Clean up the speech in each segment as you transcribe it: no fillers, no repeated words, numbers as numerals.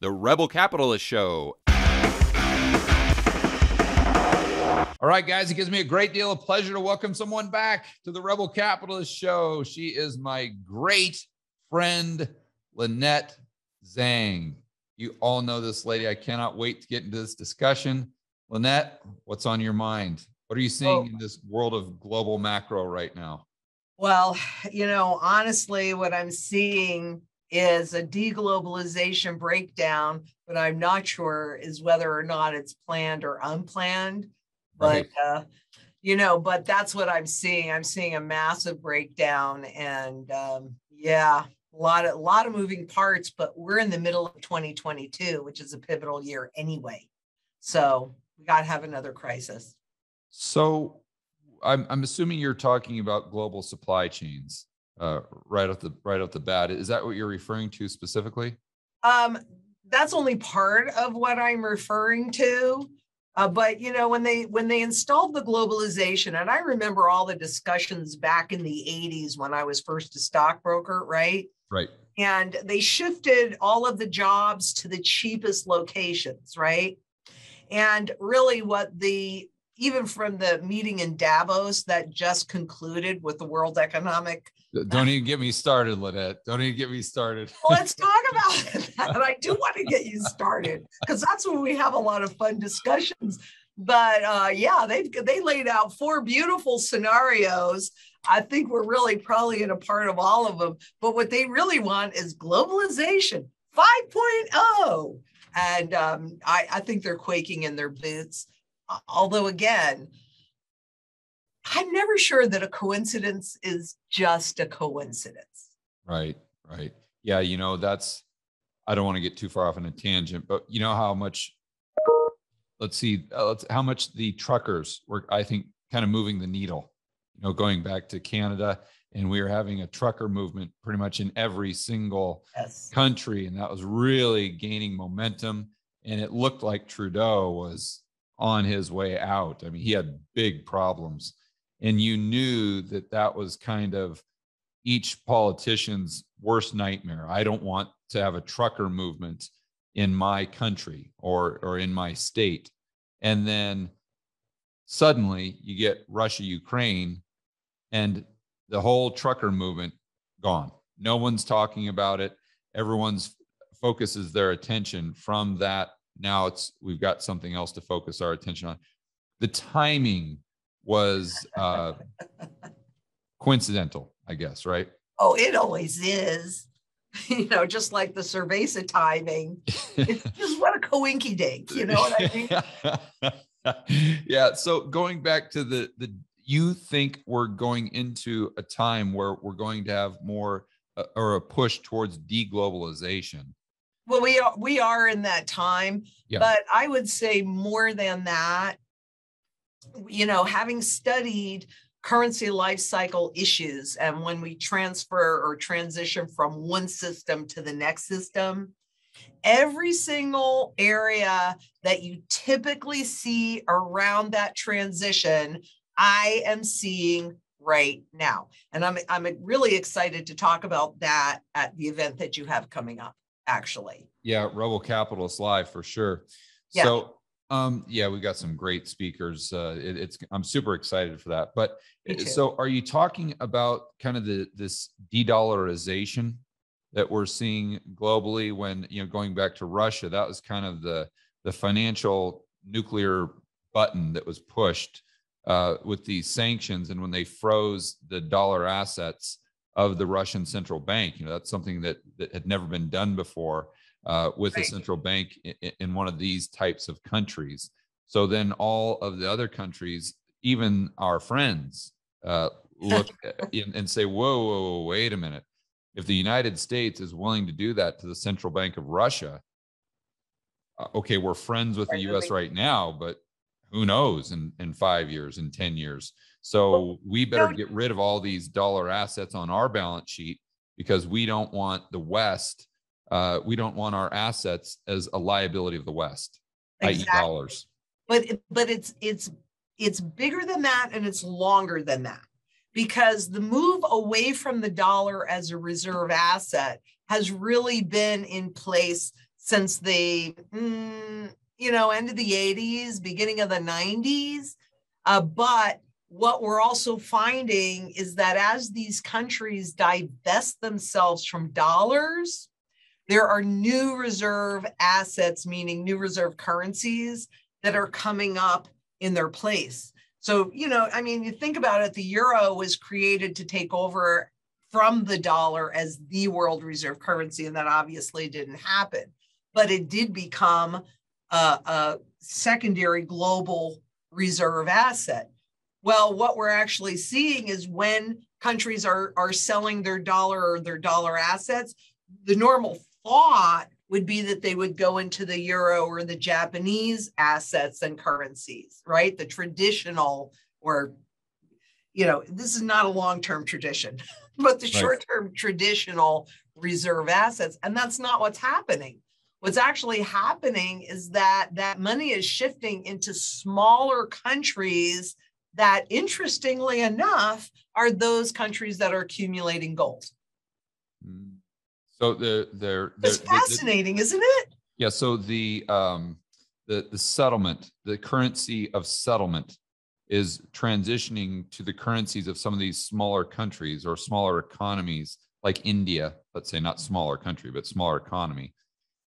The Rebel Capitalist Show. All right, guys, it gives me a great deal of pleasure to welcome someone back to the Rebel Capitalist Show. She is my great friend, Lynette Zang. You all know this lady. I cannot wait to get into this discussion. Lynette, what's on your mind? What are you seeing in this world of global macro right now? Well, honestly, what I'm seeing is a deglobalization breakdown, but I'm not sure is whether or not it's planned or unplanned. Right. But, but that's what I'm seeing. I'm seeing a massive breakdown and a lot of moving parts, but we're in the middle of 2022, which is a pivotal year anyway. So we got to have another crisis. So I'm assuming you're talking about global supply chains right off the bat. Is that what you're referring to specifically? That's only part of what I'm referring to. But when they installed the globalization, and I remember all the discussions back in the 80s when I was first a stockbroker, right? Right. And they shifted all of the jobs to the cheapest locations, right? And really even from the meeting in Davos that just concluded with the World Economic. Don't even get me started, Lynette. Don't even get me started. Let's talk about that. I do want to get you started because that's when we have a lot of fun discussions. But they laid out 4 beautiful scenarios. I think we're really probably in a part of all of them. But what they really want is globalization 5.0. And I think they're quaking in their boots. Although, again, I'm never sure that a coincidence is just a coincidence. Right. Yeah, I don't want to get too far off on a tangent, but you know how much, how much the truckers were, I think, kind of moving the needle, going back to Canada, and we were having a trucker movement pretty much in every single country, and that was really gaining momentum, and it looked like Trudeau was on his way out. I mean, he had big problems, and you knew that was kind of each politician's worst nightmare. I don't want to have a trucker movement in my country or in my state. And then suddenly you get Russia, Ukraine, and the whole trucker movement gone. No one's talking about it. Everyone's focuses their attention from that. Now we've got something else to focus our attention on. The timing was coincidental, I guess, right? Oh, it always is. Just like the Cerveza timing. It's just what a coinky dink, you know what I mean? Yeah. So going back to you think we're going into a time where we're going to have more or a push towards deglobalization? Well, we are in that time, but I would say more than that, having studied currency life cycle issues and when we transfer or transition from one system to the next system, every single area that you typically see around that transition, I am seeing right now. And I'm really excited to talk about that at the event that you have coming up. Actually. Yeah, Rebel Capitalist Live for sure. Yeah. So we got some great speakers. I'm super excited for that. But so are you talking about kind of this de-dollarization that we're seeing globally when, going back to Russia, that was kind of the financial nuclear button that was pushed with these sanctions, and when they froze the dollar assets of the Russian central bank. That's something that had never been done before with a central bank in one of these types of countries. So then all of the other countries, even our friends, look and say, whoa, wait a minute. If the United States is willing to do that to the central bank of Russia, okay, we're friends with the US right now, but who knows in 5 years, in 10 years. So we better get rid of all these dollar assets on our balance sheet because we don't want the West. We don't want our assets as a liability of the West, i.e. dollars. But it's bigger than that, and it's longer than that, because the move away from the dollar as a reserve asset has really been in place since the, end of the 80s, beginning of the 90s. But what we're also finding is that as these countries divest themselves from dollars, there are new reserve assets, meaning new reserve currencies that are coming up in their place. So, you think about it, the euro was created to take over from the dollar as the world reserve currency, and that obviously didn't happen. But it did become a secondary global reserve asset. Well, what we're actually seeing is when countries are selling their dollar or their dollar assets, the normal thought would be that they would go into the euro or the Japanese assets and currencies, right? The traditional, or, this is not a long-term tradition, but the short-term traditional reserve assets. And that's not what's happening. What's actually happening is that money is shifting into smaller countries that, interestingly enough, are those countries that are accumulating gold. So it's fascinating, isn't it? Yeah. So the settlement, the currency of settlement, is transitioning to the currencies of some of these smaller countries or smaller economies, like India. Let's say not smaller country, but smaller economy.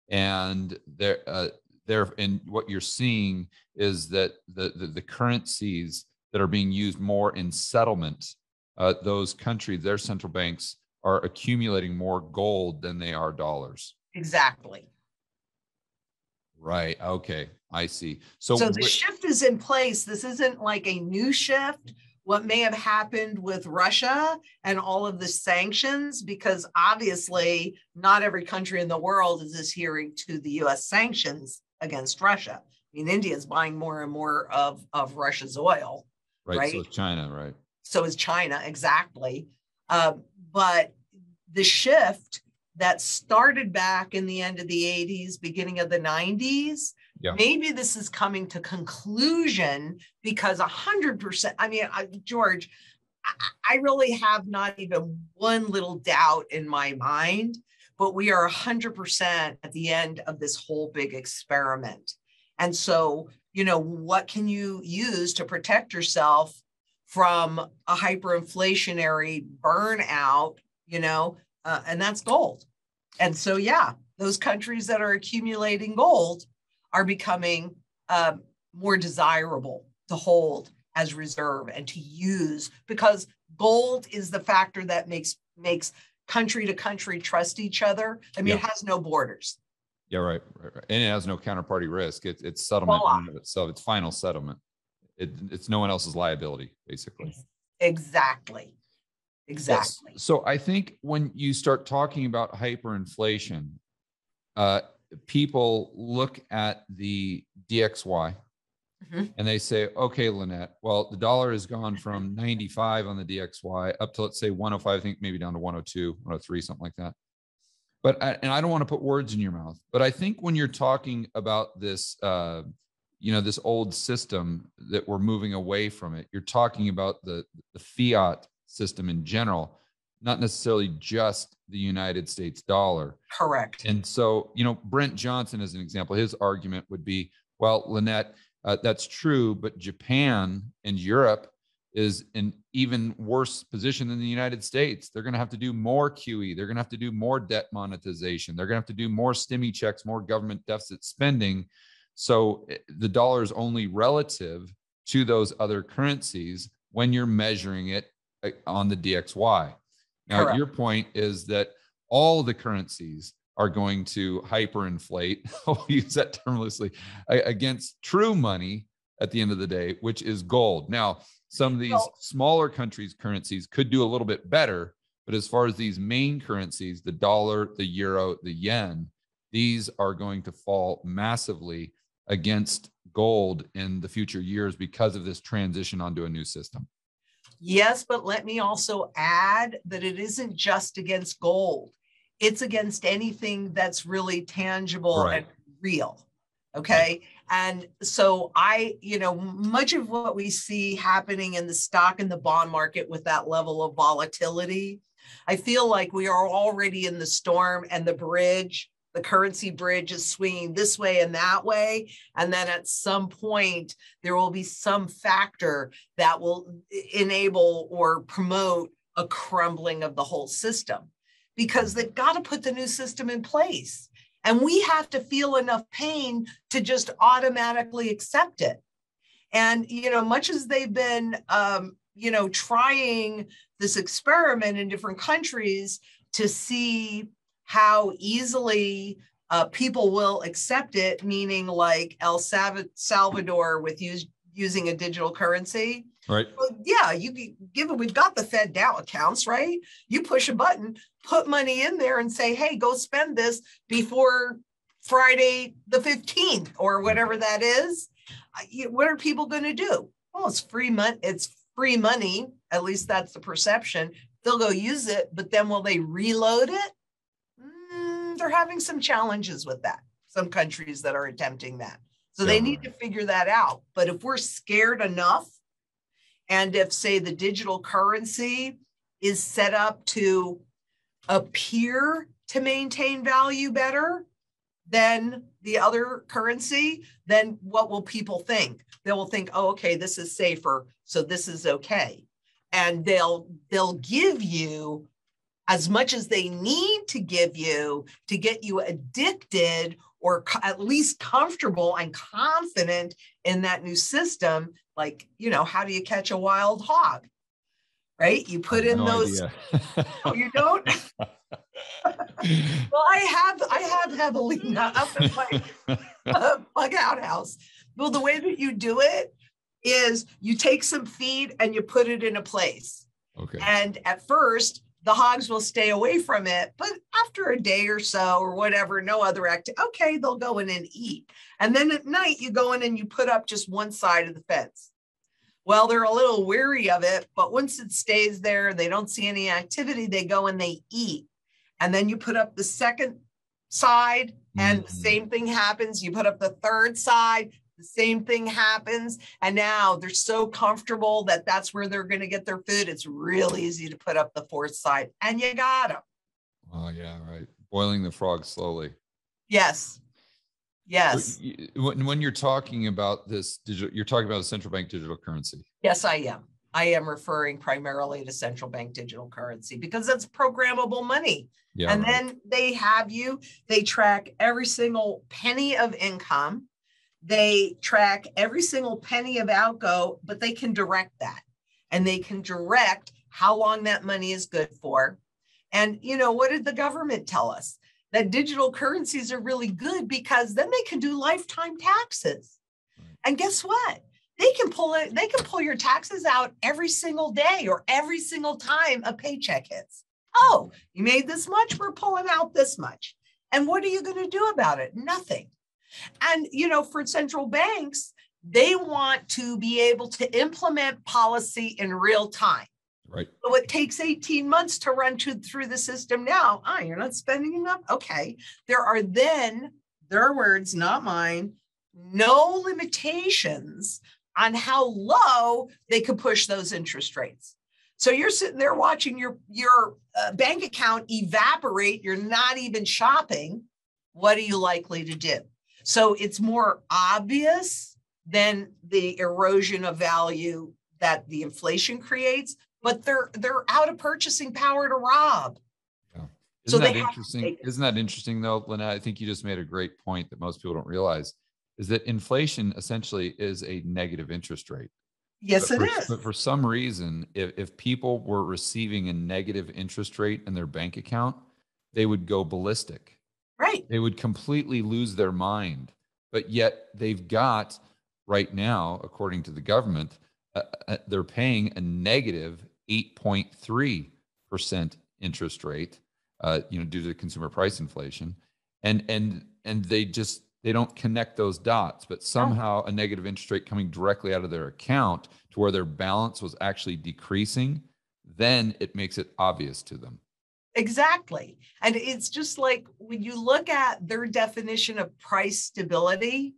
And and what you're seeing is that the currencies that are being used more in settlement, those countries, their central banks are accumulating more gold than they are dollars. Exactly. Right. Okay. I see. So the shift is in place. This isn't like a new shift. What may have happened with Russia and all of the sanctions, because obviously not every country in the world is adhering to the US sanctions against Russia. I mean, India is buying more and more of Russia's oil. Right. So is China, right? So is China, exactly. But the shift that started back in the end of the 80s, beginning of the 90s, maybe this is coming to conclusion because 100%, George, I really have not even one little doubt in my mind, but we are 100% at the end of this whole big experiment. And so, what can you use to protect yourself from a hyperinflationary burnout, and that's gold. And so, those countries that are accumulating gold are becoming more desirable to hold as reserve and to use, because gold is the factor that makes country to country trust each other. I mean, it has no borders. Yeah, right. And it has no counterparty risk. It's settlement in and of itself. It's final settlement. It's no one else's liability, basically. Exactly. Yes. So I think when you start talking about hyperinflation, people look at the DXY and they say, okay, Lynette, well, the dollar has gone from 95 on the DXY up to, let's say, 105, I think maybe down to 102, 103, something like that. But I don't want to put words in your mouth, but I think when you're talking about this, this old system that we're moving away from it, you're talking about the fiat system in general, not necessarily just the United States dollar. Correct. And so, Brent Johnson, as an example, his argument would be, well, Lynette, that's true, but Japan and Europe is in even worse position than the United States. They're going to have to do more QE. They're going to have to do more debt monetization. They're going to have to do more stimmy checks, more government deficit spending. So the dollar is only relative to those other currencies when you're measuring it on the DXY. Now, Correct. Your point is that all the currencies are going to hyperinflate, I'll use that term loosely, against true money at the end of the day, which is gold. Now, some of these smaller countries' currencies could do a little bit better, but as far as these main currencies, the dollar, the euro, the yen, these are going to fall massively against gold in the future years because of this transition onto a new system. Yes, but let me also add that it isn't just against gold. It's against anything that's really tangible and real. Okay. And so much of what we see happening in the stock and the bond market with that level of volatility, I feel like we are already in the storm and the bridge the currency bridge is swinging this way and that way. And then at some point, there will be some factor that will enable or promote a crumbling of the whole system, because they've got to put the new system in place. And we have to feel enough pain to just automatically accept it. And, much as they've been, trying this experiment in different countries to see how easily people will accept it, meaning like El Salvador with using a digital currency. Right. Well, yeah, we've got the Fed now accounts, right? You push a button, put money in there and say, hey, go spend this before Friday the 15th or whatever that is. What are people going to do? Well, it's free money. It's free money. At least that's the perception. They'll go use it, but then will they reload it? They're having some challenges with that. Some countries that are attempting that. So they need to figure that out. But if we're scared enough, and if, say, the digital currency is set up to appear to maintain value better than the other currency, then what will people think? They will think, oh, okay, this is safer, so this is okay. And they'll give you as much as they need to give you to get you addicted or at least comfortable and confident in that new system. Like, how do you catch a wild hog? Right? You put in those. Oh, you don't? Well, I have heavily up in my bug out house. Well, the way that you do it is you take some feed and you put it in a place. Okay. And at first, the hogs will stay away from it, but after a day or so or whatever, no other activity, okay, they'll go in and eat. And then at night, you go in and you put up just one side of the fence. Well, they're a little weary of it, but once it stays there, they don't see any activity, they go and they eat. And then you put up the second side and the same thing happens. You put up the third side, the same thing happens. And now they're so comfortable that that's where they're going to get their food. It's real easy to put up the fourth side and you got them. Oh, yeah, right. Boiling the frog slowly. Yes. Yes. When you're talking about this digital, you're talking about a central bank digital currency. Yes, I am. I am referring primarily to central bank digital currency because that's programmable money. Yeah, and then they track every single penny of income. They track every single penny of outgo, but they can direct that. And they can direct how long that money is good for. And, what did the government tell us? That digital currencies are really good because then they can do lifetime taxes. And guess what? They can pull your taxes out every single day or every single time a paycheck hits. Oh, you made this much, we're pulling out this much. And what are you going to do about it? Nothing. And, for central banks, they want to be able to implement policy in real time. Right. So it takes 18 months to run through the system now. Oh, you're not spending enough? Okay. There are then, their words, not mine, no limitations on how low they could push those interest rates. So you're sitting there watching your bank account evaporate. You're not even shopping. What are you likely to do? So it's more obvious than the erosion of value that the inflation creates, but they're out of purchasing power to rob. Yeah. Isn't that interesting? Isn't that interesting though, Lynette? I think you just made a great point that most people don't realize is that inflation essentially is a negative interest rate. Yes, it is. But for some reason, if people were receiving a negative interest rate in their bank account, they would go ballistic. Right. They would completely lose their mind. But yet they've got right now, according to the government, they're paying a negative 8.3% interest rate, due to consumer price inflation, and they don't connect those dots. But somehow a negative interest rate coming directly out of their account to where their balance was actually decreasing, then it makes it obvious to them. Exactly. And it's just like when you look at their definition of price stability.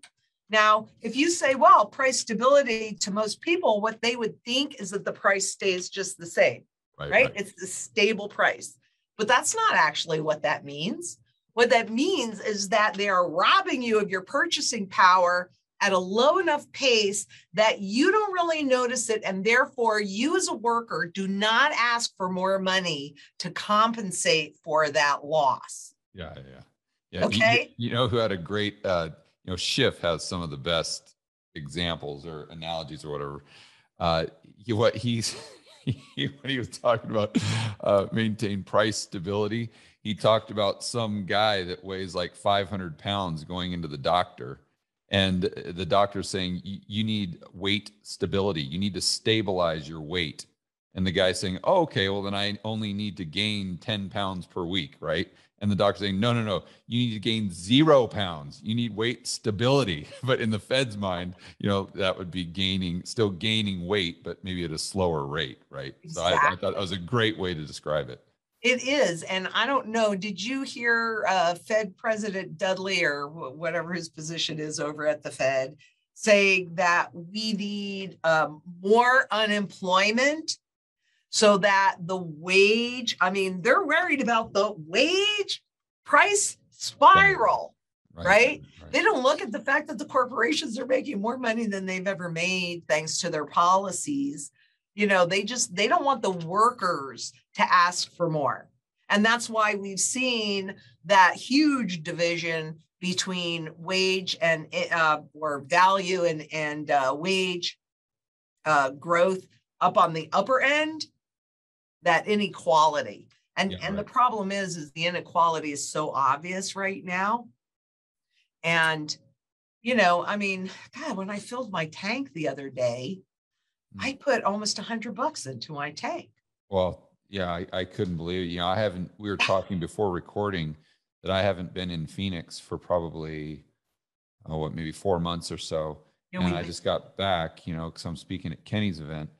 Now, if you say, well, price stability to most people, what they would think is that the price stays just the same, right? It's the stable price. But that's not actually what that means. What that means is that they are robbing you of your purchasing power at a low enough pace that you don't really notice it. And therefore, you as a worker do not ask for more money to compensate for that loss. Yeah. Okay. You know who had a great, Schiff has some of the best examples or analogies or whatever. When he was talking about maintain price stability, he talked about some guy that weighs like 500 pounds going into the doctor. And the doctor's saying, you need weight stability. You need to stabilize your weight. And the guy's saying, oh, okay, well, then I only need to gain 10 pounds per week, right? And the doctor's saying, no, you need to gain 0 pounds. You need weight stability. But in the Fed's mind, that would be still gaining weight, but maybe at a slower rate, right? Exactly. So I thought that was a great way to describe it. It is. And I don't know, did you hear Fed President Dudley, or whatever his position is over at the Fed, saying that we need more unemployment so that the wage, they're worried about the wage price spiral, right? They don't look at the fact that the corporations are making more money than they've ever made thanks to their policies. They don't want the workers to ask for more. And that's why we've seen that huge division between wage and or value and wage growth up on the upper end, that inequality. And the problem is the inequality is so obvious right now. And, God, when I filled my tank the other day, I put almost $100 into my tank. Well, yeah, I couldn't believe it. We were talking before recording that I haven't been in Phoenix for probably, maybe 4 months or so. Yeah, and I just got back, because I'm speaking at Kenny's event,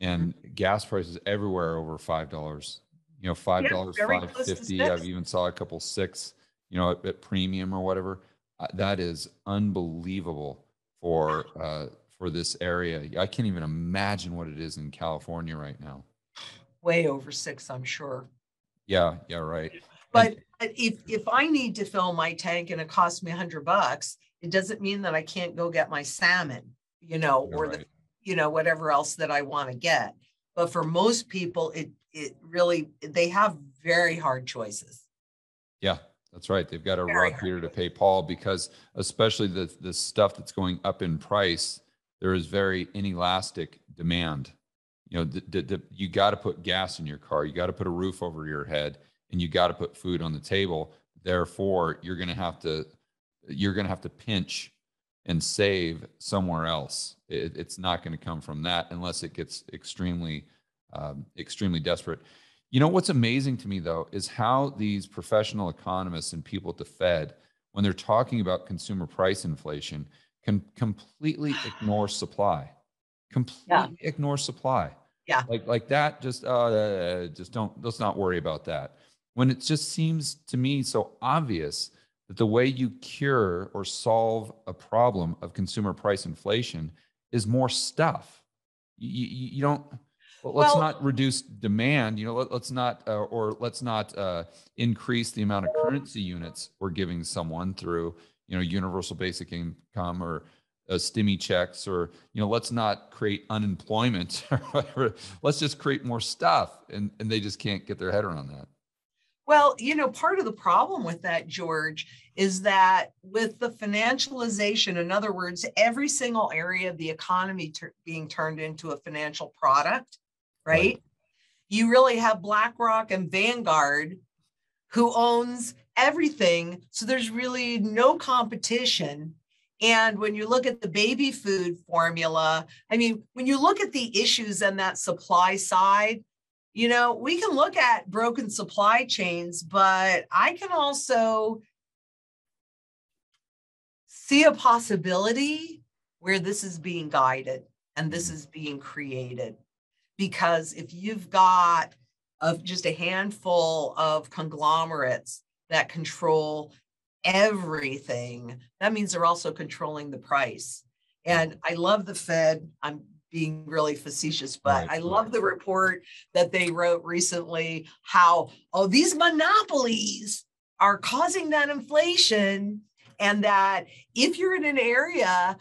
and gas prices everywhere over $5, $5, $5.50. I've even saw a couple $6, at premium or whatever. That is unbelievable for this area. I can't even imagine what it is in California right now. Way over $6, I'm sure. Yeah, right. But if I need to fill my tank and it costs me $100, it doesn't mean that I can't go get my salmon, or whatever else that I want to get. But for most people, it really, they have very hard choices. Yeah. That's right. They've got to rob Peter to pay Paul, because especially the stuff that's going up in price, there is very inelastic demand. You got to put gas in your car. You got to put a roof over your head, and you got to put food on the table. Therefore, you're going to have to pinch and save somewhere else. It's not going to come from that unless it gets extremely desperate. What's amazing to me, though, is how these professional economists and people at the Fed, when they're talking about consumer price inflation, can completely ignore supply. Ignore supply. Yeah. Like that, just let's not worry about that. When it just seems to me so obvious that the way you cure or solve a problem of consumer price inflation is more stuff. You don't... Well, let's not reduce demand. Let's not increase the amount of currency units we're giving someone through, universal basic income or stimmy checks, or let's not create unemployment or whatever. Let's just create more stuff, and they just can't get their head around that. Well, part of the problem with that, George, is that with the financialization, in other words, every single area of the economy being turned into a financial product. Right? You really have BlackRock and Vanguard who owns everything. So there's really no competition. And when you look at the baby food formula, when you look at the issues on that supply side, we can look at broken supply chains, but I can also see a possibility where this is being guided and this is being created. Because if you've got just a handful of conglomerates that control everything, that means they're also controlling the price. And I love the Fed. I'm being really facetious, but I love the report that they wrote recently, how, these monopolies are causing that inflation, and that if you're in an area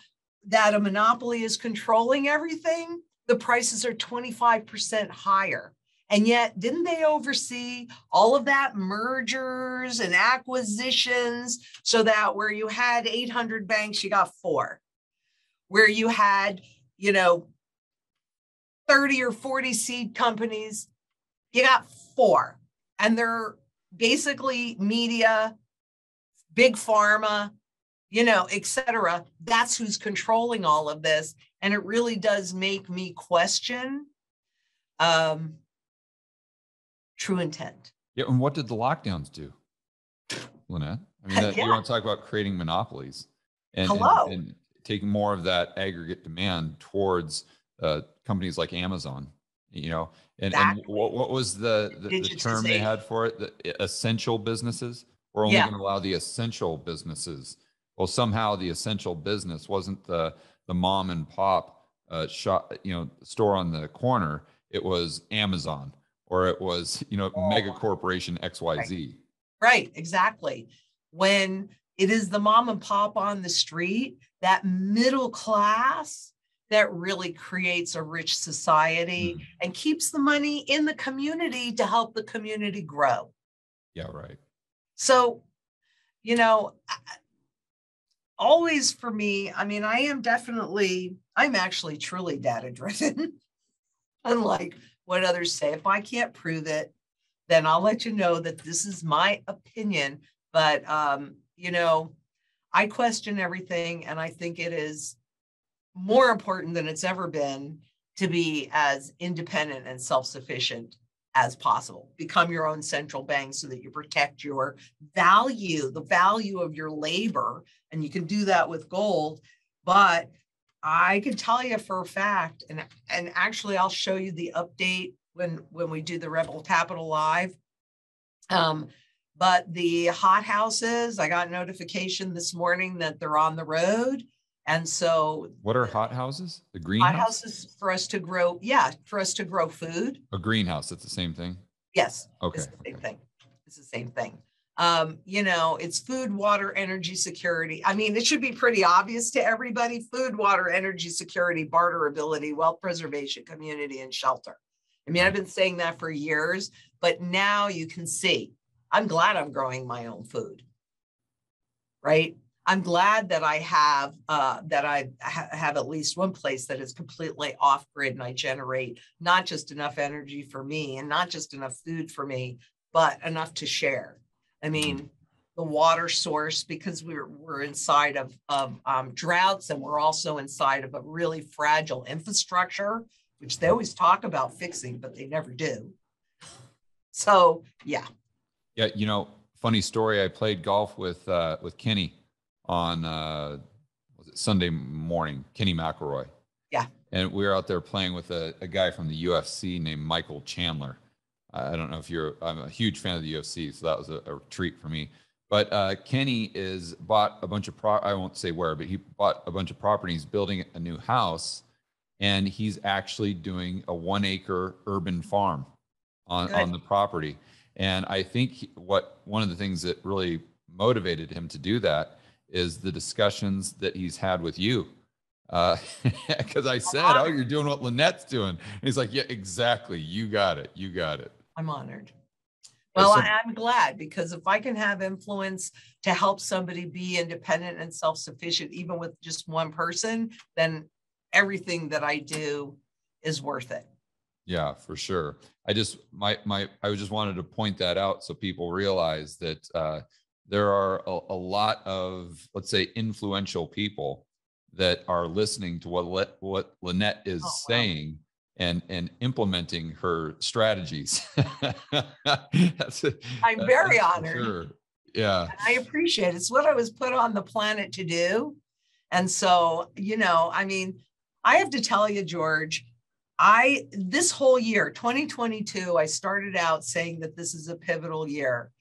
that a monopoly is controlling everything, the prices are 25% higher. And yet, didn't they oversee all of that mergers and acquisitions, so that where you had 800 banks, you got 4? Where you had, 30 or 40 seed companies, you got 4. And they're basically media, big pharma, et cetera. That's who's controlling all of this. And it really does make me question true intent. Yeah. And what did the lockdowns do, Lynette? I mean, you want to talk about creating monopolies and taking more of that aggregate demand towards companies like Amazon, and what was the term they had for it? The essential businesses. We're only going to allow the essential businesses. Well, somehow the essential business wasn't the mom and pop shop, store on the corner. It was Amazon, or it was, mega corporation XYZ. Right, exactly. When it is the mom and pop on the street, that middle class that really creates a rich society and keeps the money in the community to help the community grow. Yeah, right. So, always for me, I mean, I'm actually truly data driven. Unlike what others say, if I can't prove it, then I'll let you know that this is my opinion. But, I question everything, and I think it is more important than it's ever been to be as independent and self-sufficient as possible. Become your own central bank so that you protect your value, the value of your labor, and you can do that with gold. But I can tell you for a fact, and actually I'll show you the update when we do the Rebel Capital Live. But the hot houses, I got notification this morning that they're on the road. And so what are hot houses? The greenhouse? Hot houses for us to grow. Yeah. For us to grow food. A greenhouse. It's the same thing. Yes. Okay. It's the same thing. It's the same thing. It's food, water, energy security. I mean, it should be pretty obvious to everybody: food, water, energy security, barterability, wealth preservation, community, and shelter. I mean, I've been saying that for years, but now you can see. I'm glad I'm growing my own food, right? I'm glad that I have have at least one place that is completely off grid, and I generate not just enough energy for me and not just enough food for me, but enough to share. I mean, the water source, because we're inside of droughts, and we're also inside of a really fragile infrastructure, which they always talk about fixing, but they never do. So, yeah. Yeah, funny story. I played golf with Kenny on was it Sunday morning, Kenny McElroy. Yeah. And we were out there playing with a guy from the UFC named Michael Chandler. I don't know if I'm a huge fan of the UFC, so that was a treat for me. But Kenny bought a bunch of I won't say where, but he bought a bunch of properties, building a new house, and he's actually doing a 1-acre urban farm on the property. And I think one of the things that really motivated him to do that is the discussions that he's had with you. Because I said, "Oh, you're doing what Lynette's doing." And he's like, "Yeah, exactly. You got it. You got it." I'm honored. Well, I'm glad, because if I can have influence to help somebody be independent and self-sufficient, even with just one person, then everything that I do is worth it. Yeah, for sure. I just wanted to point that out so people realize that there are a lot of, let's say, influential people that are listening to what Lynette is saying and implementing her strategies. I'm very honored. Sure. Yeah. And I appreciate it. It's what I was put on the planet to do. And so, I mean, I have to tell you, George, this whole year, 2022, I started out saying that this is a pivotal year.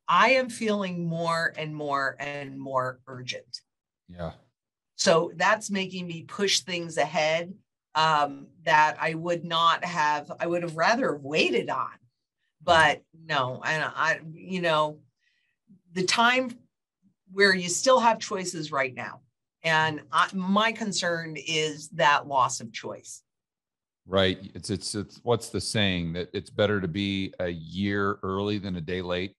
I am feeling more and more and more urgent. Yeah. So that's making me push things ahead that I would have rather waited on. But no, and the time where you still have choices right now. And my concern is that loss of choice. Right. It's what's the saying, that it's better to be a year early than a day late?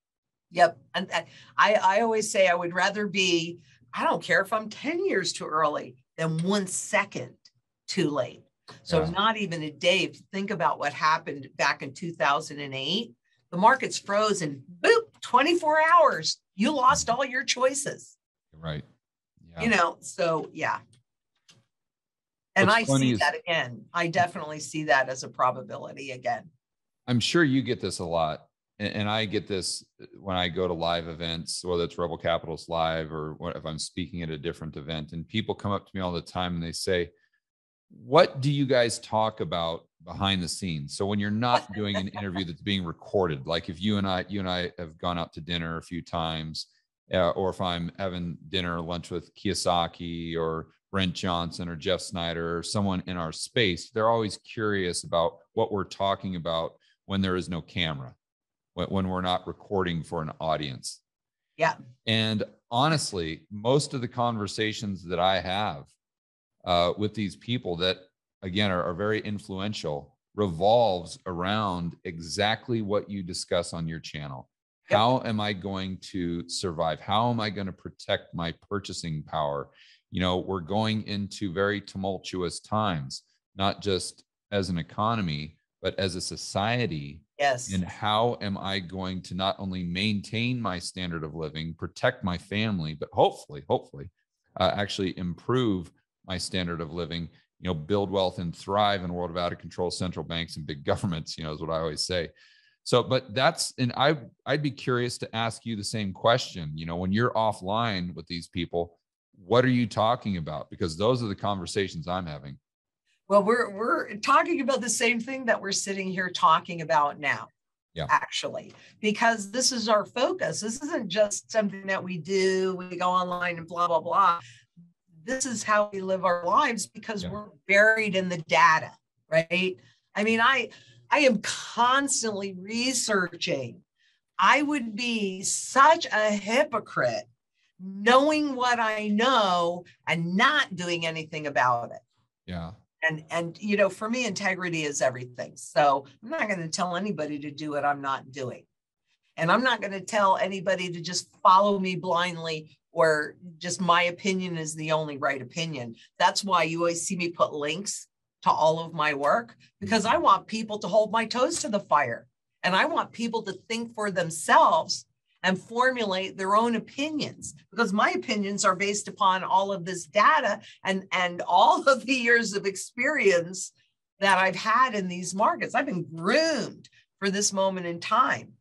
Yep. And I always say I would rather be, I don't care if I'm 10 years too early than 1 second too late. So not even a day. If you think about what happened back in 2008, the markets froze and boop, 24 hours, you lost all your choices. Right. Yeah. You know, so yeah. And I see that again. I definitely see that as a probability again. I'm sure you get this a lot. And I get this when I go to live events, whether it's Rebel Capitalist Live or if I'm speaking at a different event, and people come up to me all the time and they say, what do you guys talk about behind the scenes? So when you're not doing an interview that's being recorded, like if you and I have gone out to dinner a few times, or if I'm having dinner or lunch with Kiyosaki or Brent Johnson or Jeff Snyder or someone in our space, they're always curious about what we're talking about when there is no camera, when we're not recording for an audience. Yeah. And honestly, most of the conversations that I have with these people that, again, are very influential revolves around exactly what you discuss on your channel. Yep. How am I going to survive? How am I going to protect my purchasing power? You know, we're going into very tumultuous times, not just as an economy, but as a society. Yes. And how am I going to not only maintain my standard of living, protect my family, but hopefully, actually improve my standard of living, you know, build wealth and thrive in a world of out of control central banks and big governments, you know, is what I always say. So, but that's, and I'd be curious to ask you the same question, you know, when you're offline with these people, what are you talking about? Because those are the conversations I'm having. Well, we're talking about the same thing that we're sitting here talking about now. Yeah. Actually, because this is our focus. This isn't just something that we do, we go online and blah, blah, blah. This is how we live our lives because we're buried in the data, right? I mean, I am constantly researching. I would be such a hypocrite knowing what I know and not doing anything about it. Yeah. And you know, for me, integrity is everything. So I'm not going to tell anybody to do what I'm not doing. And I'm not going to tell anybody to just follow me blindly or just my opinion is the only right opinion. That's why you always see me put links to all of my work, because I want people to hold my toes to the fire. And I want people to think for themselves and formulate their own opinions, because my opinions are based upon all of this data and all of the years of experience that I've had in these markets. I've been groomed for this moment in time.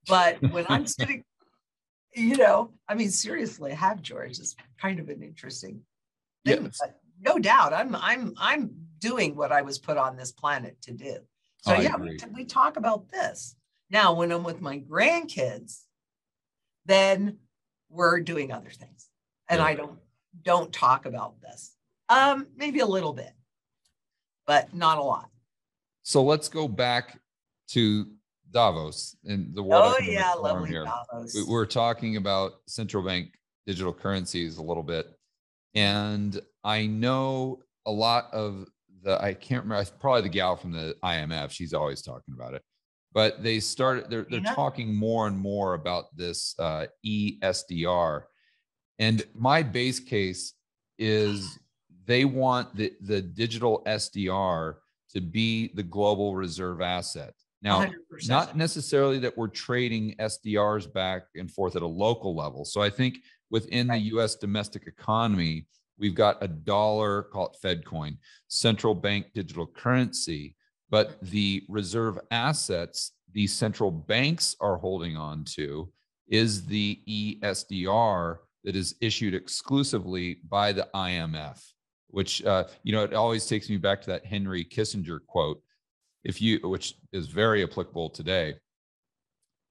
But when I'm sitting, you know, I mean, seriously, I have, George. It's kind of an interesting thing. Yes. But no doubt, I'm doing what I was put on this planet to do. So yeah, we talk about this. Now, when I'm with my grandkids, then we're doing other things. And I don't talk about this. Maybe a little bit, but not a lot. So let's go back to Davos and the World Economic Forum here. Davos. We're talking about central bank digital currencies a little bit. And I know a lot of I can't remember, probably the gal from the IMF, she's always talking about it. But they started, they're talking more and more about this eSDR. And my base case is they want the digital SDR to be the global reserve asset. Now, 100%. Not necessarily that we're trading SDRs back and forth at a local level. So I think within the US domestic economy, we've got a dollar, called Fedcoin, central bank digital currency. But the reserve assets the central banks are holding on to is the eSDR that is issued exclusively by the IMF, which, you know, it always takes me back to that Henry Kissinger quote, which is very applicable today.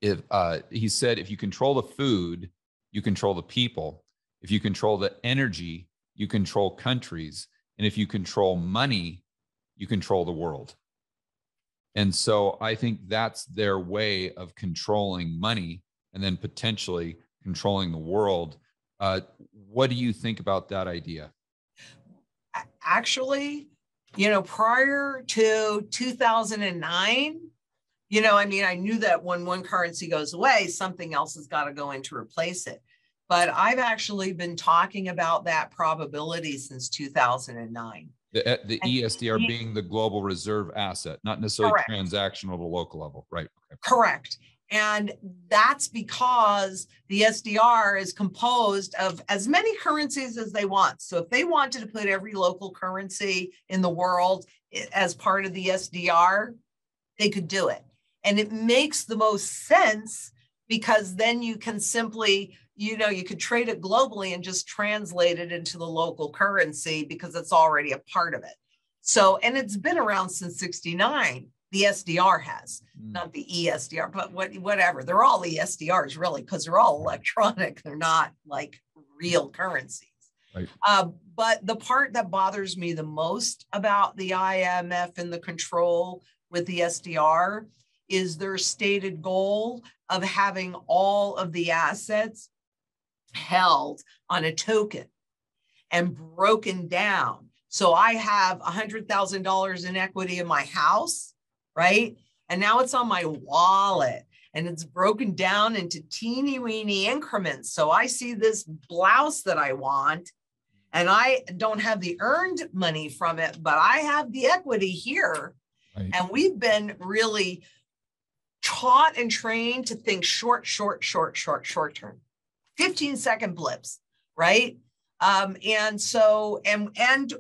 He said, if you control the food, you control the people. If you control the energy, you control countries. And if you control money, you control the world. And so I think that's their way of controlling money and then potentially controlling the world. What do you think about that idea? Actually, prior to 2009, I knew that when one currency goes away, something else has got to go in to replace it. But I've actually been talking about that probability since 2009. The eSDR being the global reserve asset, not necessarily correct. Transactional to local level, right? Okay. Correct. And that's because the SDR is composed of as many currencies as they want. So if they wanted to put every local currency in the world as part of the SDR, they could do it. And it makes the most sense because then you can simply, you could trade it globally and just translate it into the local currency because it's already a part of it. So, and it's been around since 69. The SDR has, not the eSDR, but whatever. They're all ESDRs really, because they're all electronic. They're not like real currencies. Right. But the part that bothers me the most about the IMF and the control with the SDR is their stated goal of having all of the assets held on a token and broken down. So I have $100,000 in equity in my house, right? And now it's on my wallet and it's broken down into teeny weeny increments. So I see this blouse that I want and I don't have the earned money from it, but I have the equity here. Right. And we've been really taught and trained to think short term, 15-second blips, right? And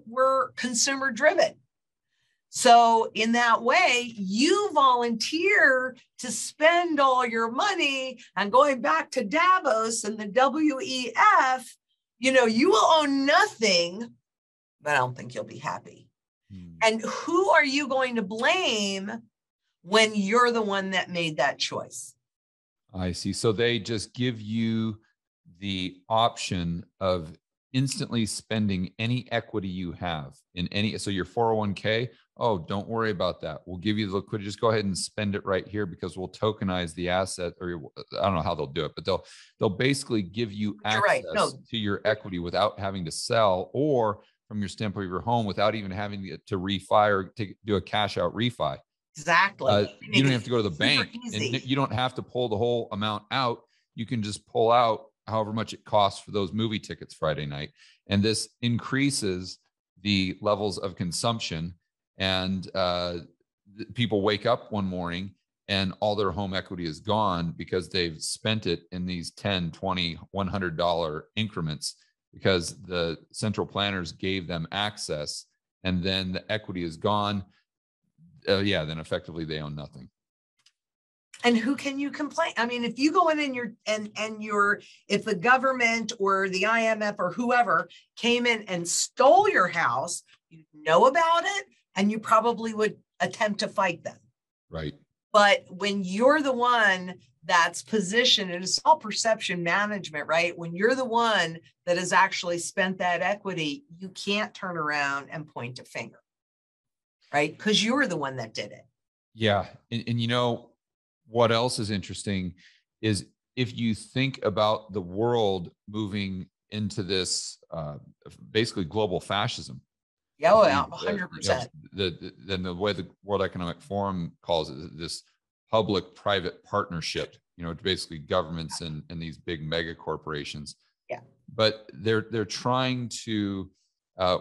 we're consumer driven. So in that way, you volunteer to spend all your money, and going back to Davos and the WEF, you will own nothing, but I don't think you'll be happy. And who are you going to blame when you're the one that made that choice? I see. So they just give you the option of instantly spending any equity you have in any, so your 401k, oh, don't worry about that. We'll give you the liquidity. Just go ahead and spend it right here because we'll tokenize the asset, or I don't know how they'll do it, but they'll basically give you access to your equity without having to sell, or from your standpoint of your home, without even having to refi or to do a cash out refi. Exactly. You don't have to go to the bank, and you don't have to pull the whole amount out. You can just pull out however much it costs for those movie tickets Friday night. And this increases the levels of consumption. And people wake up one morning and all their home equity is gone because they've spent it in these $10, $20, $100 increments because the central planners gave them access, and then the equity is gone. Then effectively they own nothing. And who can you complain? I mean, if you go in and if the government or the IMF or whoever came in and stole your house, you'd know about it and you probably would attempt to fight them. Right. But when you're the one that's positioned, and it's all perception management, right? When you're the one that has actually spent that equity, you can't turn around and point a finger, right? Because you're the one that did it. Yeah. And what else is interesting is if you think about the world moving into this basically global fascism. Yeah, 100%. Then the way the World Economic Forum calls it, this public-private partnership, basically governments and these big mega corporations. Yeah. But they're trying to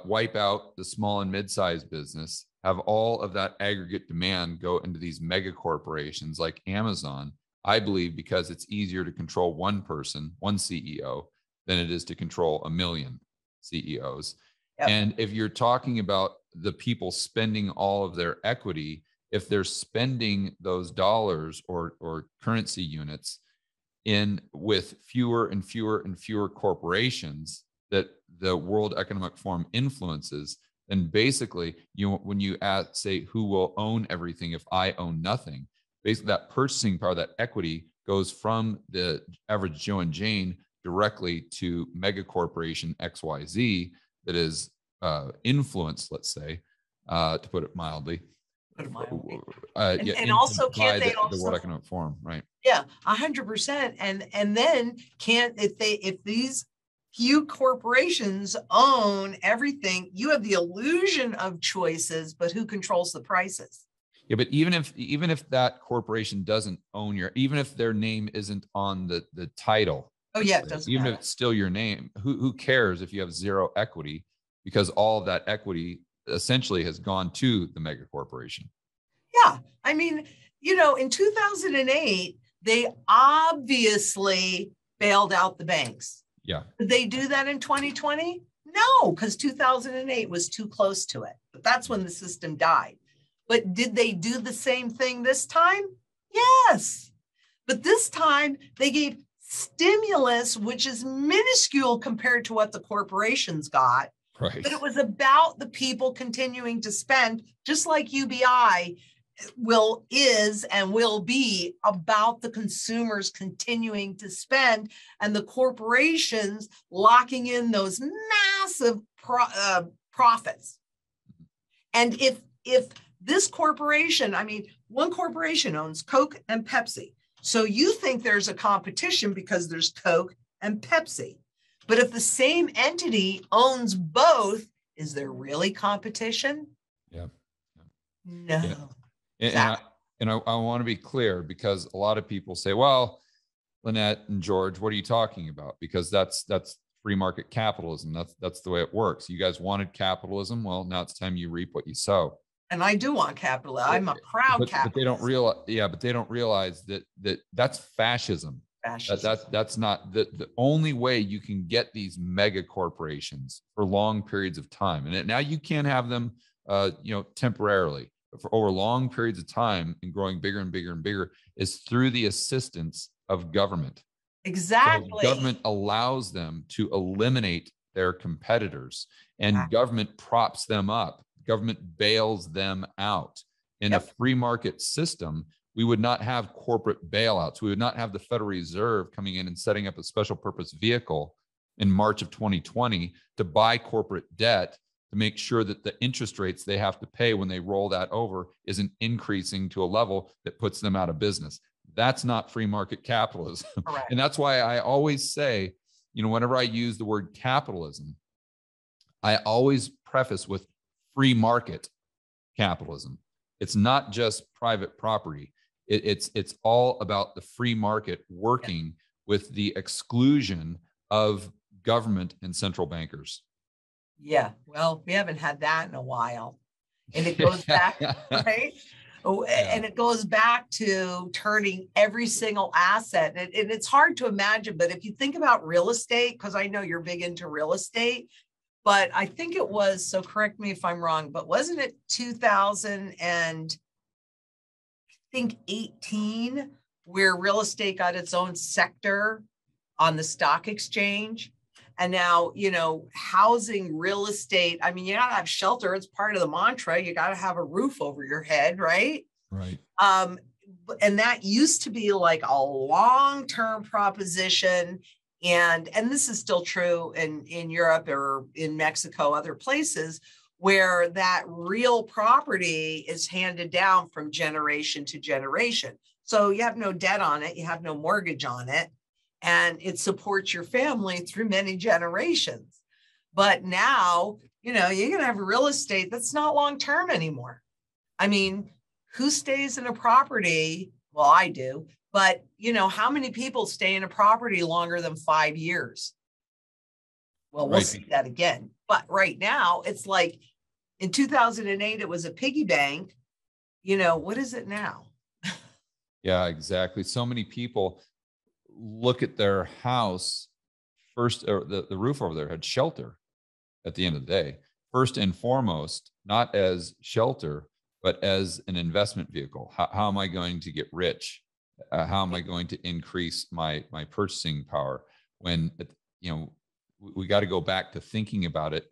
wipe out the small and mid-sized business, have all of that aggregate demand go into these mega corporations like Amazon, I believe, because it's easier to control one person, one CEO, than it is to control a million CEOs. Yep. And if you're talking about the people spending all of their equity, if they're spending those dollars or currency units with fewer and fewer and fewer corporations that the World Economic Forum influences, then basically when you say who will own everything if I own nothing, basically that purchasing power, that equity goes from the average Joe and Jane directly to mega corporation XYZ that is influenced, let's say, to put it mildly, put it mildly. And also, can't they also the World Economic Forum, right? Yeah, 100%. And then if these few corporations own everything, you have the illusion of choices, but who controls the prices? Yeah, but even if that corporation doesn't own even if their name isn't on the title. Oh yeah, it doesn't even matter. if it's still your name, who cares if you have zero equity, because all of that equity essentially has gone to the mega corporation. Yeah, I mean, in 2008, they obviously bailed out the banks. Yeah. Did they do that in 2020? No, because 2008 was too close to it. But that's when the system died. But did they do the same thing this time? Yes. But this time they gave stimulus, which is minuscule compared to what the corporations got. Right. But it was about the people continuing to spend, just like UBI is and will be about the consumers continuing to spend and the corporations locking in those massive profits. And if this corporation, one corporation owns Coke and Pepsi. So you think there's a competition because there's Coke and Pepsi. But if the same entity owns both, is there really competition? Yeah. No. Yeah. And I want to be clear, because a lot of people say, well, Lynette and George, what are you talking about? Because that's free market capitalism. That's the way it works. You guys wanted capitalism. Well, now it's time you reap what you sow. And I do want capitalism. I'm a proud capitalist. But they don't realize, but they don't realize that that's fascism. That's not the only way you can get these mega corporations for long periods of time. And now you can have them, temporarily, but for over long periods of time and growing bigger and bigger and bigger is through the assistance of government. Exactly. So government allows them to eliminate their competitors, and government props them up. Government bails them out. In a free market system, we would not have corporate bailouts. We would not have the Federal Reserve coming in and setting up a special purpose vehicle in March of 2020 to buy corporate debt to make sure that the interest rates they have to pay when they roll that over isn't increasing to a level that puts them out of business. That's not free market capitalism. And that's why I always say, whenever I use the word capitalism, I always preface with free market capitalism. It's not just private property. It's all about the free market working with the exclusion of government and central bankers. Yeah, well, we haven't had that in a while. And it goes back, right? And it goes back to turning every single asset. And it's hard to imagine, but if you think about real estate, because I know you're big into real estate, but I think it was, so correct me if I'm wrong, but wasn't it 2018 where real estate got its own sector on the stock exchange? And now, housing, real estate, you got to have shelter. It's part of the mantra. You got to have a roof over your head, right? Right. And that used to be like a long-term proposition. And this is still true in Europe or in Mexico, other places where that real property is handed down from generation to generation. So you have no debt on it. You have no mortgage on it. And it supports your family through many generations. But now, you're going to have real estate that's not long-term anymore. Who stays in a property? Well, I do. But, how many people stay in a property longer than 5 years? Well, we'll see that again. But right now, it's like in 2008, it was a piggy bank. What is it now? Yeah, exactly. So many people look at their house first, or the roof over there had shelter at the end of the day, first and foremost, not as shelter, but as an investment vehicle. How am I going to get rich? How am I going to increase my purchasing power? When, we got to go back to thinking about it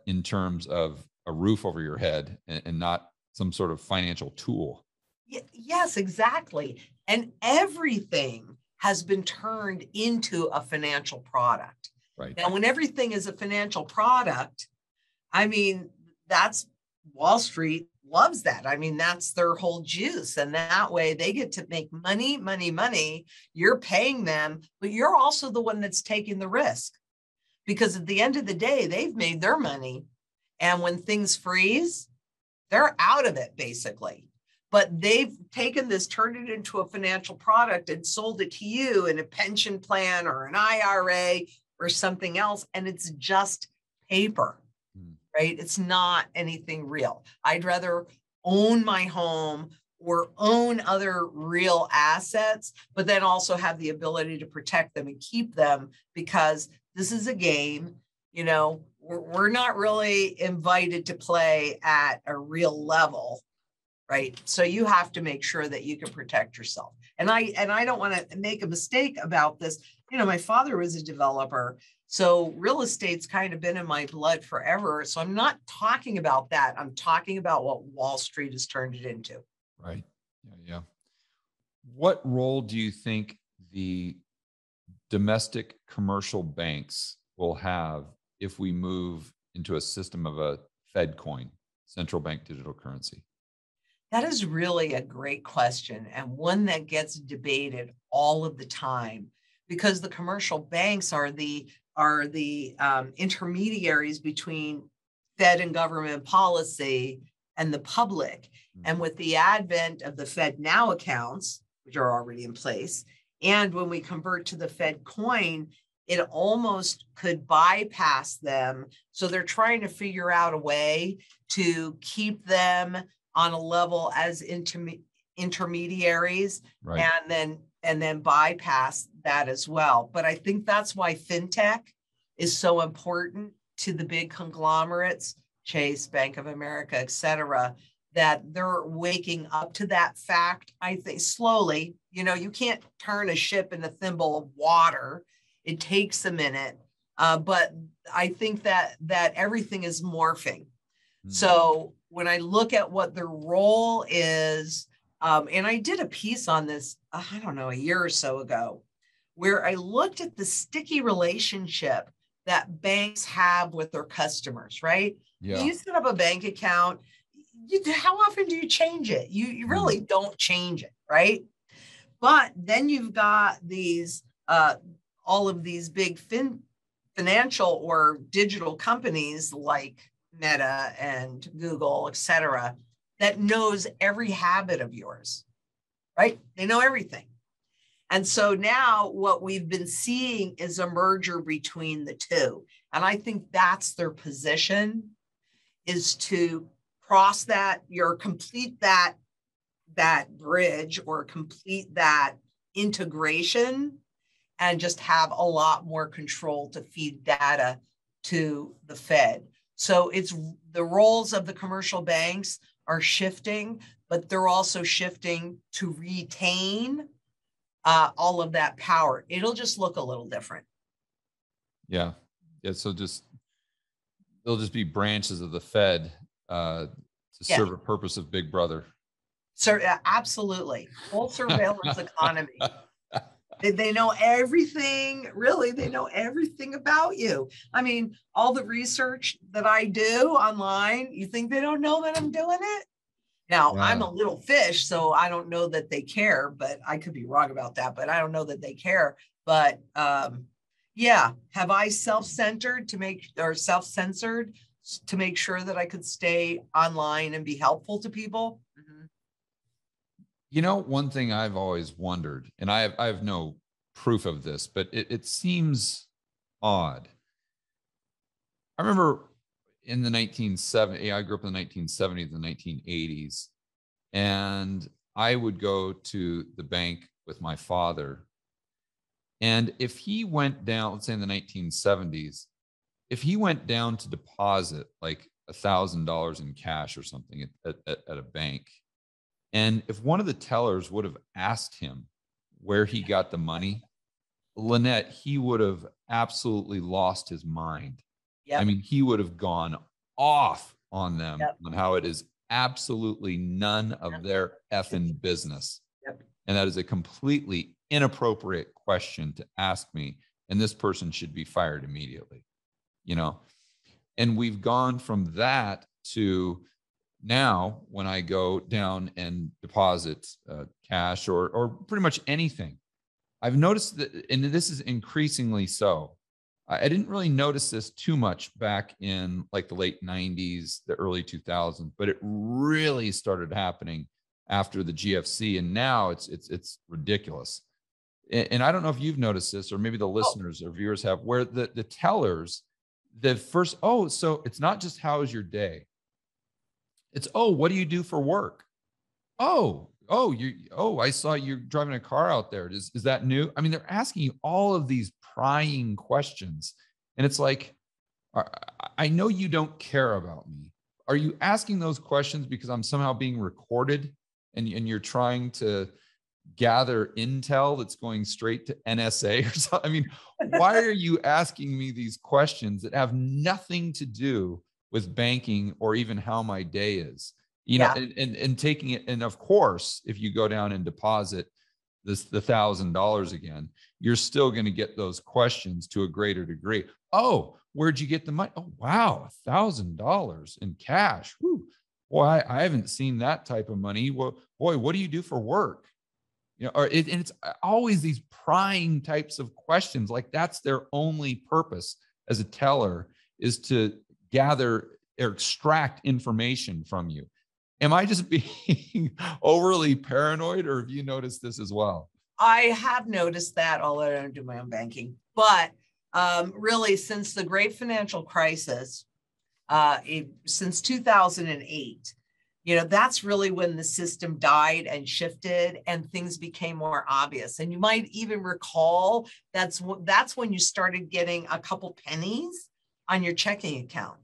in terms of a roof over your head and not some sort of financial tool. Yes, exactly. And everything has been turned into a financial product. Right. Now, when everything is a financial product, that's Wall Street, loves that. I mean, that's their whole juice. And that way they get to make money, money, money. You're paying them, but you're also the one that's taking the risk. Because at the end of the day, they've made their money. And when things freeze, they're out of it, basically. But they've taken this, turned it into a financial product and sold it to you in a pension plan or an IRA or something else. And it's just paper, right? It's not anything real. I'd rather own my home or own other real assets, but then also have the ability to protect them and keep them, because this is a game. You know, we're not really invited to play at a real level, right? So you have to make sure that you can protect yourself. And I don't want to make a mistake about this. You know, my father was a developer, so real estate's kind of been in my blood forever. So I'm not talking about that. I'm talking about what Wall Street has turned it into. Right. Yeah. What role do you think the domestic commercial banks will have if we move into a system of a Fedcoin, central bank digital currency? That is really a great question, and one that gets debated all of the time, because the commercial banks are the intermediaries between Fed and government policy and the public. And with the advent of the Fed Now accounts, which are already in place, and when we convert to the Fed coin, it almost could bypass them. So they're trying to figure out a way to keep them on a level as intermediaries, right, and then bypass that as well. But I think that's why fintech is so important to the big conglomerates, Chase, Bank of America, et cetera, that they're waking up to that fact. I think slowly. You know, you can't turn a ship in a thimble of water. It takes a minute. But I think that everything is morphing. So when I look at what their role is, and I did a piece on this, I don't know, a year or so ago, where I looked at the sticky relationship that banks have with their customers, right? Yeah. You set up a bank account. How often do you change it? You really don't change it, right? But then you've got these, all of these big financial or digital companies like Meta and Google, et cetera, that knows every habit of yours, right? They know everything. And so now what we've been seeing is a merger between the two. And I think that's their position, is to cross that, complete that bridge or complete that integration and just have a lot more control to feed data to the Fed. So it's the roles of the commercial banks are shifting, but they're also shifting to retain all of that power. It'll just look a little different. Yeah. So they'll just be branches of the Fed to serve a purpose of Big Brother. So absolutely. Full surveillance economy. They know everything, really. They know everything about you. I mean, all the research that I do online, you think they don't know that I'm doing it? Now, I'm a little fish, so I don't know that they care, but I could be wrong about that, but I don't know that they care. But have I self-censored to make sure that I could stay online and be helpful to people? You know, one thing I've always wondered, and I have no proof of this, but it seems odd. I remember in the 1970s, I grew up in the 1970s and 1980s, and I would go to the bank with my father. And if he went down, let's say in the 1970s, if he went down to deposit like $1,000 in cash or something at a bank, and if one of the tellers would have asked him where he got the money, Lynette, he would have absolutely lost his mind. Yep. I mean, he would have gone off on them on how it is absolutely none of their effing business. Yep. And that is a completely inappropriate question to ask me. And this person should be fired immediately, you know? And we've gone from that to now when I go down and deposit cash or pretty much anything, I've noticed that, and this is increasingly so. I didn't really notice this too much back in like the late 90s, the early 2000s, but it really started happening after the GFC, and now it's ridiculous. And I don't know if you've noticed this, or maybe the listeners or viewers have, where the tellers, the first, oh, so it's not just how is your day? It's, oh, what do you do for work? I saw you're driving a car out there. Is that new? I mean, they're asking you all of these prying questions. And it's like, I know you don't care about me. Are you asking those questions because I'm somehow being recorded and you're trying to gather intel that's going straight to NSA or something? I mean, why are you asking me these questions that have nothing to do with banking or even how my day is? You know, and taking it, and of course, if you go down and deposit the $1,000 again, you're still going to get those questions to a greater degree. Oh, where'd you get the money? Oh, wow, $1,000 in cash. Whew. Boy, I haven't seen that type of money. Well, boy, what do you do for work? You know, and it's always these prying types of questions. Like that's their only purpose as a teller, is to gather or extract information from you. Am I just being overly paranoid, or have you noticed this as well? I have noticed that, although I don't do my own banking. But really, since the great financial crisis, since 2008, you know, that's really when the system died and shifted and things became more obvious. And you might even recall that's when you started getting a couple pennies on your checking account.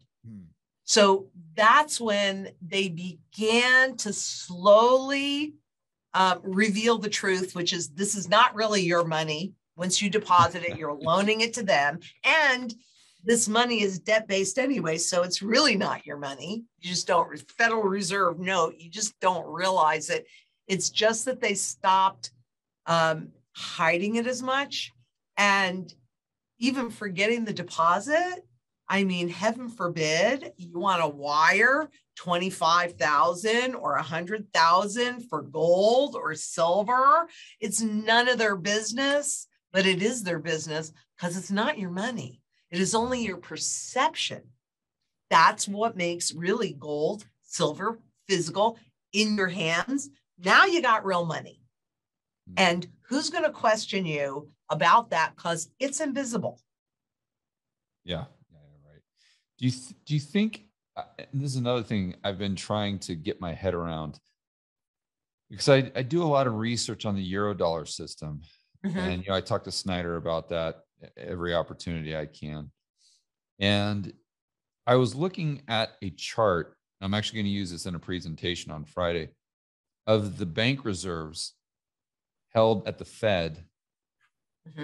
So that's when they began to slowly reveal the truth, which is this is not really your money. Once you deposit it, you're loaning it to them. And this money is debt-based anyway, so it's really not your money. You just don't, Federal Reserve note, you just don't realize it. It's just that they stopped hiding it as much and even forgetting the deposit. I mean, heaven forbid you want to wire 25,000 or 100,000 for gold or silver. It's none of their business, but it is their business because it's not your money. It is only your perception. That's what makes really gold, silver, physical in your hands. Now you got real money. And who's going to question you about that? Because it's invisible. Yeah. Do you think, this is another thing I've been trying to get my head around, because I do a lot of research on the Eurodollar system. And, you know, I talk to Snyder about that every opportunity I can. And I was looking at a chart, I'm actually going to use this in a presentation on Friday, of the bank reserves held at the Fed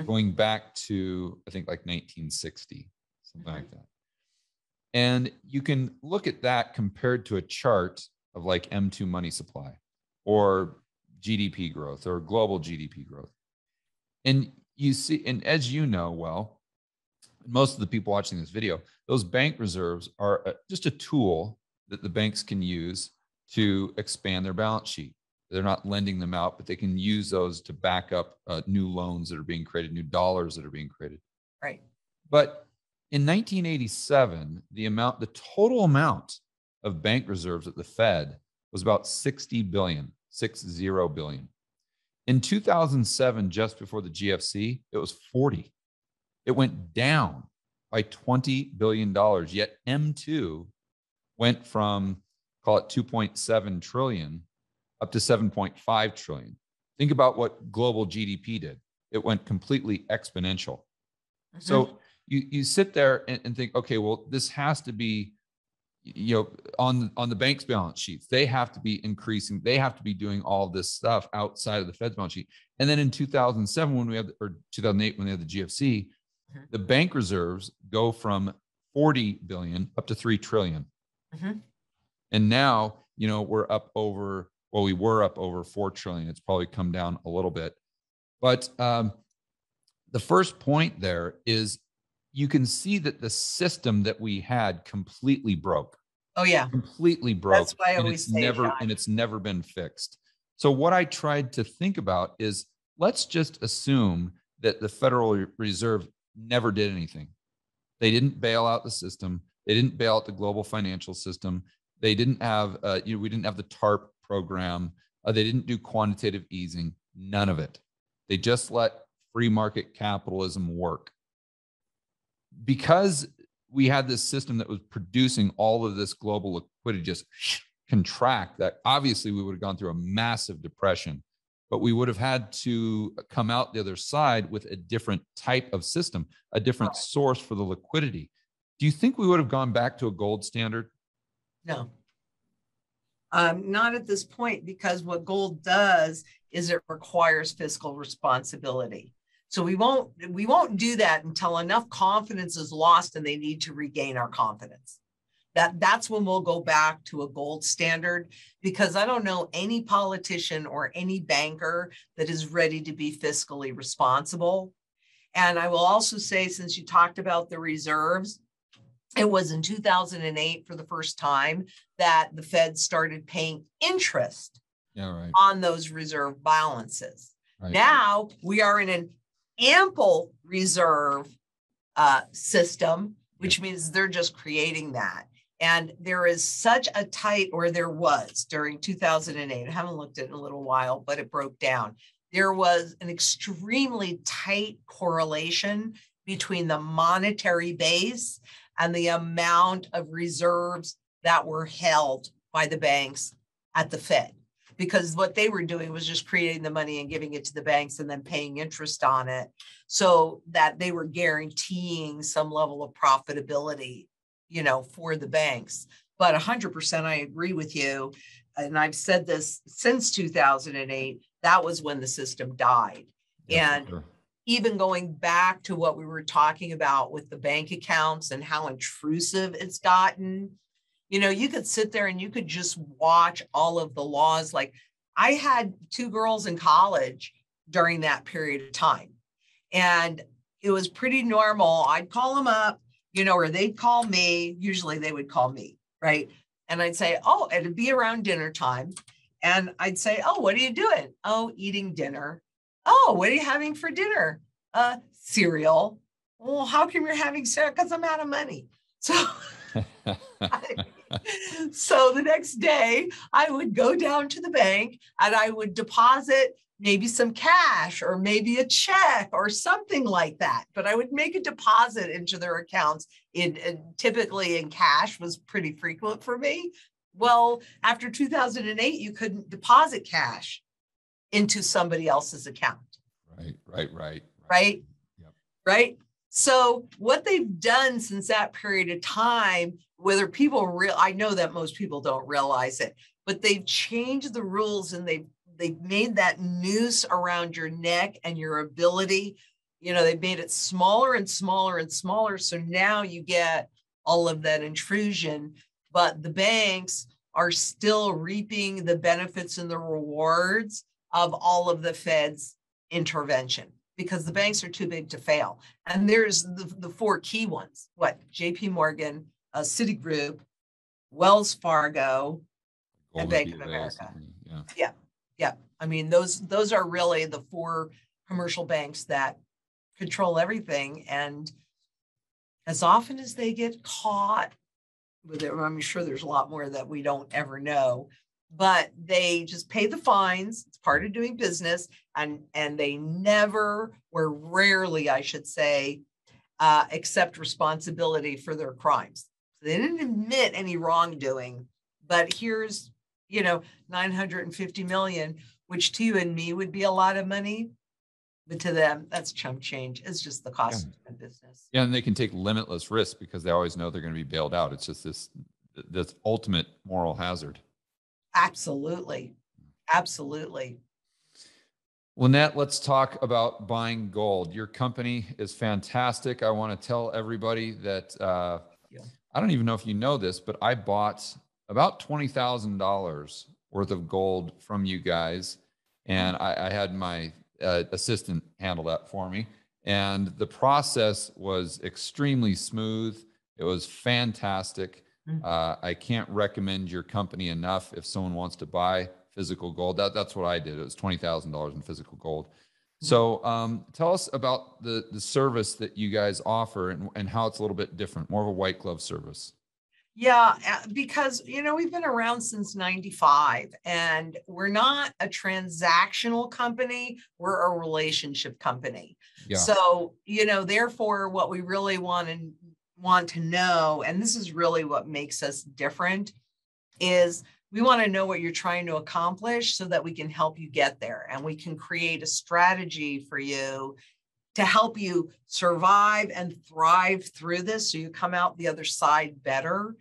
going back to, I think, like 1960, something like that. And you can look at that compared to a chart of like M2 money supply or GDP growth or global GDP growth. And you see, and as you know, well, most of the people watching this video, those bank reserves are just a tool that the banks can use to expand their balance sheet. They're not lending them out, but they can use those to back up new loans that are being created, new dollars that are being created. Right. But in 1987, the total amount of bank reserves at the Fed was about 60 billion. In 2007, just before the GFC, it was 40. It went down by $20 billion, yet M2 went from, call it 2.7 trillion up to 7.5 trillion. Think about what global GDP did. It went completely exponential. So you sit there and think, okay, well, this has to be, you know, on the bank's balance sheets. They have to be increasing. They have to be doing all this stuff outside of the Fed's balance sheet. And then in 2007, when we had, or 2008, when they had the GFC, the bank reserves go from 40 billion up to 3 trillion. And now, you know, we were up over 4 trillion. It's probably come down a little bit. But the first point there is, you can see that the system that we had completely broke. Oh yeah. Completely broke. That's why I always say it's never been fixed. So what I tried to think about is, let's just assume that the Federal Reserve never did anything. They didn't bail out the system. They didn't bail out the global financial system. They didn't have, we didn't have the TARP program. They didn't do quantitative easing. None of it. They just let free market capitalism work. Because we had this system that was producing all of this global liquidity just contract, that obviously we would have gone through a massive depression, but we would have had to come out the other side with a different type of system, a different source for the liquidity. Do you think we would have gone back to a gold standard? No. Not at this point, because what gold does is it requires fiscal responsibility. So we won't do that until enough confidence is lost and they need to regain our confidence. That's when we'll go back to a gold standard, because I don't know any politician or any banker that is ready to be fiscally responsible. And I will also say, since you talked about the reserves, it was in 2008 for the first time that the Fed started paying interest on those reserve balances. Right. Now we are in an ample reserve system, which means they're just creating that. And there is such a tight, or there was during 2008, I haven't looked at it in a little while, but it broke down. There was an extremely tight correlation between the monetary base and the amount of reserves that were held by the banks at the Fed. Because what they were doing was just creating the money and giving it to the banks and then paying interest on it, so that they were guaranteeing some level of profitability, for the banks. But 100%, I agree with you. And I've said this since 2008, that was when the system died. Yeah, and even going back to what we were talking about with the bank accounts and how intrusive it's gotten, you could sit there and you could just watch all of the laws. Like, I had 2 girls in college during that period of time, and it was pretty normal. I'd call them up, or they'd call me. Usually they would call me, right? And I'd say, oh, it'd be around dinner time. And I'd say, oh, what are you doing? Oh, eating dinner. Oh, what are you having for dinner? Cereal. Well, how come you're having cereal? Because I'm out of money. So so the next day I would go down to the bank and I would deposit maybe some cash or maybe a check or something like that. But I would make a deposit into their accounts. Typically in cash was pretty frequent for me. Well, after 2008, you couldn't deposit cash into somebody else's account. Right. Yep. Right. So what they've done since that period of time, whether people I know that most people don't realize it, but they've changed the rules, and they've made that noose around your neck and your ability, they've made it smaller and smaller and smaller. So now you get all of that intrusion, but the banks are still reaping the benefits and the rewards of all of the Fed's intervention, because the banks are too big to fail. And there's the 4 key ones: JP Morgan, Citigroup, Wells Fargo, and Bank of America. Yeah. I mean, those are really the 4 commercial banks that control everything. And as often as they get caught with it, I'm sure there's a lot more that we don't ever know, but they just pay the fines. It's part of doing business. And they never, or rarely, I should say, accept responsibility for their crimes. They didn't admit any wrongdoing, but here's, 950 million, which to you and me would be a lot of money, but to them, that's chump change. It's just the cost of doing business. Yeah, and they can take limitless risks because they always know they're going to be bailed out. It's just this ultimate moral hazard. Absolutely. Lynette, let's talk about buying gold. Your company is fantastic. I want to tell everybody that I don't even know if you know this, but I bought about $20,000 worth of gold from you guys, and I had my assistant handle that for me. And the process was extremely smooth. It was fantastic. I can't recommend your company enough if someone wants to buy physical gold. That's what I did. It was $20,000 in physical gold. So tell us about the service that you guys offer and how it's a little bit different, more of a white glove service. Yeah, because, we've been around since 95 and we're not a transactional company. We're a relationship company. Yeah. So, therefore, what we really want to know, and this is really what makes us different, is we want to know what you're trying to accomplish so that we can help you get there. And we can create a strategy for you to help you survive and thrive through this so you come out the other side better.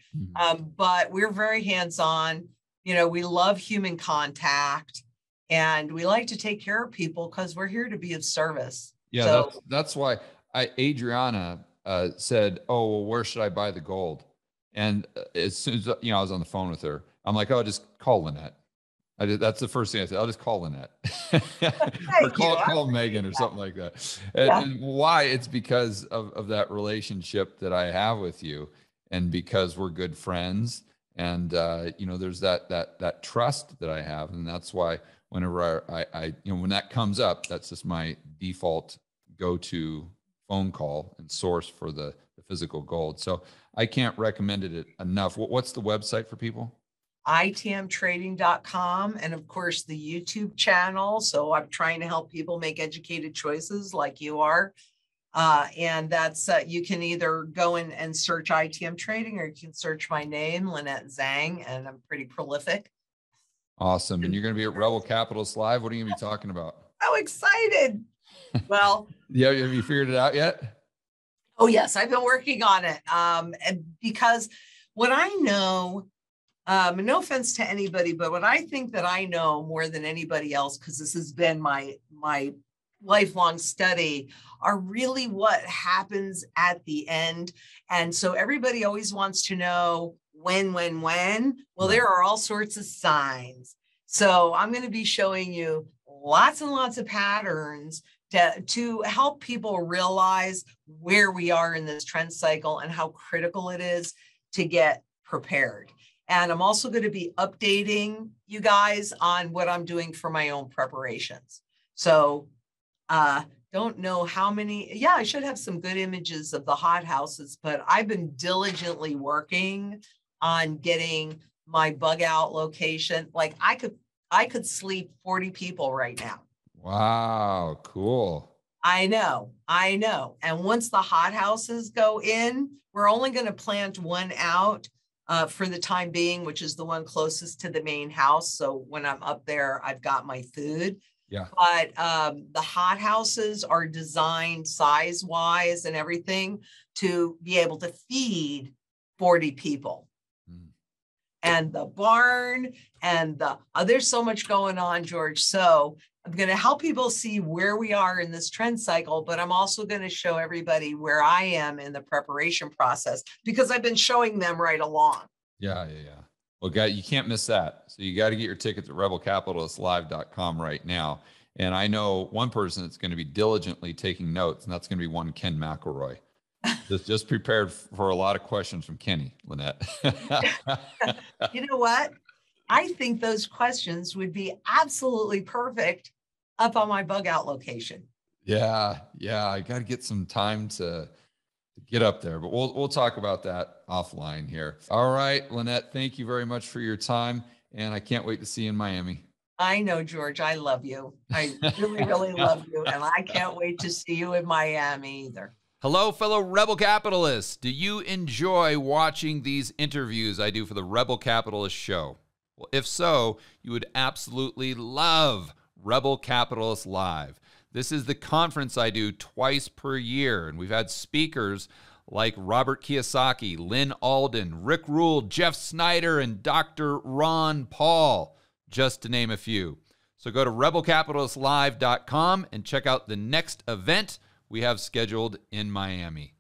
But we're very hands-on. We love human contact and we like to take care of people because we're here to be of service. Yeah, so, that's why Adriana said, oh, well, where should I buy the gold? And as soon as I was on the phone with her, I'm like, oh, just call Lynette. That's the first thing I said. I'll just call Lynette or call Megan or something like that. And why? It's because of that relationship that I have with you, and because we're good friends, and there's that trust that I have, and that's why whenever I when that comes up, that's just my default go-to phone call and source for the physical gold. So I can't recommend it enough. What's the website for people? itmtrading.com, and of course the YouTube channel. So I'm trying to help people make educated choices like you are. And that's, you can either go in and search ITM Trading, or you can search my name, Lynette Zang, and I'm pretty prolific. Awesome. And you're going to be at Rebel Capitalist Live. What are you going to be talking about? So excited. Well, yeah, have you figured it out yet? Oh yes, I've been working on it. And because what I know, no offense to anybody, but what I think that I know more than anybody else, because this has been my lifelong study, are really what happens at the end. And so everybody always wants to know when. Well, there are all sorts of signs. So I'm going to be showing you lots and lots of patterns to help people realize where we are in this trend cycle and how critical it is to get prepared. And I'm also going to be updating you guys on what I'm doing for my own preparations. So don't know how many, I should have some good images of the hot houses, but I've been diligently working on getting my bug out location. Like I could sleep 40 people right now. Wow, cool. I know. And once the hot houses go in, we're only going to plant one out for the time being, which is the one closest to the main house. So when I'm up there, I've got my food. Yeah. But the hot houses are designed size-wise and everything to be able to feed 40 people. And the barn and there's so much going on, George. So I'm going to help people see where we are in this trend cycle, but I'm also going to show everybody where I am in the preparation process, because I've been showing them right along. Yeah. Well, you can't miss that. So you got to get your tickets at rebelcapitalistlive.com right now. And I know one person that's going to be diligently taking notes, and that's going to be one Ken McElroy. Just prepared for a lot of questions from Kenny, Lynette. You know what? I think those questions would be absolutely perfect up on my bug out location. Yeah. I got to get some time to get up there, but we'll talk about that offline here. All right, Lynette, thank you very much for your time, and I can't wait to see you in Miami. I know, George. I love you. I really, really love you, and I can't wait to see you in Miami either. Hello, fellow Rebel Capitalists. Do you enjoy watching these interviews I do for the Rebel Capitalist Show? Well, if so, you would absolutely love Rebel Capitalist Live. This is the conference I do twice per year, and we've had speakers like Robert Kiyosaki, Lynn Alden, Rick Rule, Jeff Snyder, and Dr. Ron Paul, just to name a few. So go to rebelcapitalistlive.com and check out the next event we have scheduled in Miami.